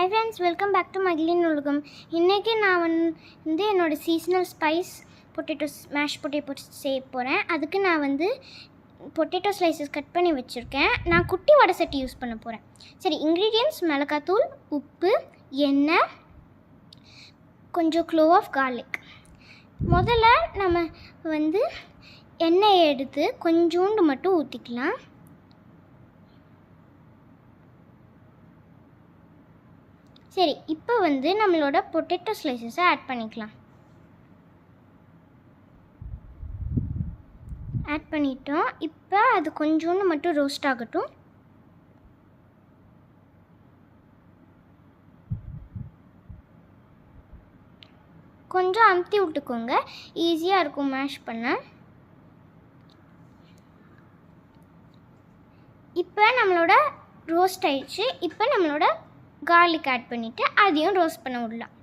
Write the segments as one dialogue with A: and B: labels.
A: Hi friends, welcome back to மகிழின் உலகம். இன்றைக்கி நான் என்னோடய seasonal spice potatoes mash potato செய்ய போகிறேன். அதுக்கு நான் பொட்டேட்டோ ஸ்லைசஸ் கட் பண்ணி வச்சுருக்கேன். நான் குட்டி வடை சட்டி யூஸ் பண்ண போகிறேன். சரி, இன்க்ரீடியன்ட்ஸ்: மிளகாத்தூள், உப்பு, எண்ணெய், கொஞ்சம் க்ளோவ் ஆஃப் கார்லிக். முதல்ல நம்ம எண்ணெயை எடுத்து கொஞ்சோண்டு மட்டும் ஊற்றிக்கலாம். சரி, இப்போ நம்மளோட பொட்டேட்டோ ஸ்லைசஸை ஆட் பண்ணிக்கலாம். ஆட் பண்ணிட்டோம். இப்போ அது கொஞ்சோண்டு மட்டும் ரோஸ்ட் ஆகட்டும். கொஞ்சம் அமுத்தி விட்டுக்கோங்க, ஈஸியாக இருக்கும் மேஷ் பண்ண. இப்போ நம்மளோட ரோஸ்ட் ஆயிடுச்சு. இப்போ நம்மளோட கார்லிக் ஆட் பண்ணிவிட்டு அதையும் ரோஸ்ட் பண்ண விடலாம்.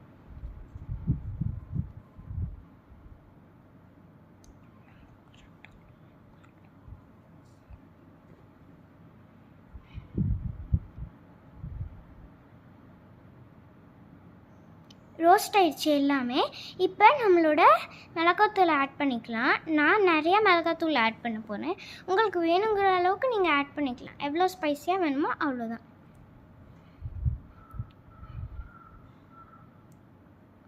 A: ரோஸ்ட் ஆயிடுச்சு எல்லாமே. இப்போ நம்மளோட மிளகாத்தூள் ஆட் பண்ணிக்கலாம். நான் நிறையா மிளகாத்தூள் ஆட் பண்ண போகிறேன். உங்களுக்கு வேணுங்கிற அளவுக்கு நீங்கள் ஆட் பண்ணிக்கலாம். எவ்வளோ ஸ்பைஸியாக வேணுமோ அவ்வளோதான்.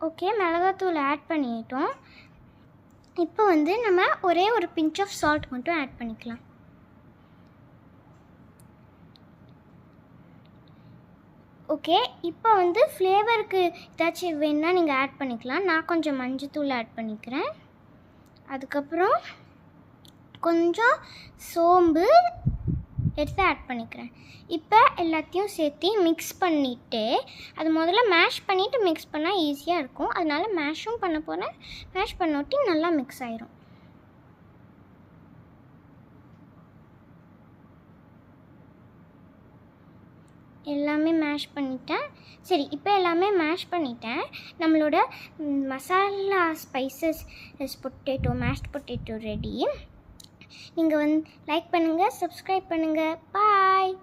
A: ஓகே, மிளகாத்தூள் ஆட் பண்ணிட்டோம். இப்போ நம்ம ஒரே ஒரு பிஞ்ச் ஆஃப் சால்ட் மட்டும் ஆட் பண்ணிக்கலாம். ஓகே, இப்போ ஃப்ளேவருக்கு ஏதாச்சும் வேணுன்னா நீங்கள் ஆட் பண்ணிக்கலாம். நான் கொஞ்சம் மஞ்சத்தூள் ஆட் பண்ணிக்கிறேன். அதுக்கப்புறம் கொஞ்சம் சோம்பு எடுத்து ஆட் பண்ணிக்கிறேன். இப்போ எல்லாத்தையும் சேர்த்து மிக்ஸ் பண்ணிவிட்டு, அது முதல்ல மேஷ் பண்ணிவிட்டு மிக்ஸ் பண்ணால் ஈஸியாக இருக்கும். அதனால் மேஷும் பண்ண போகிறேன். மேஷ் பண்ணிவிட்டு நல்லா மிக்ஸ் ஆயிரும். எல்லாமே மேஷ் பண்ணிட்டேன். சரி, இப்போ எல்லாமே மேஷ் பண்ணிட்டேன். நம்மளோட masala spices potato mashed potato ready. நீங்கள் லைக் பண்ணுங்கள், சப்ஸ்கிரைப் பண்ணுங்கள். பாய்.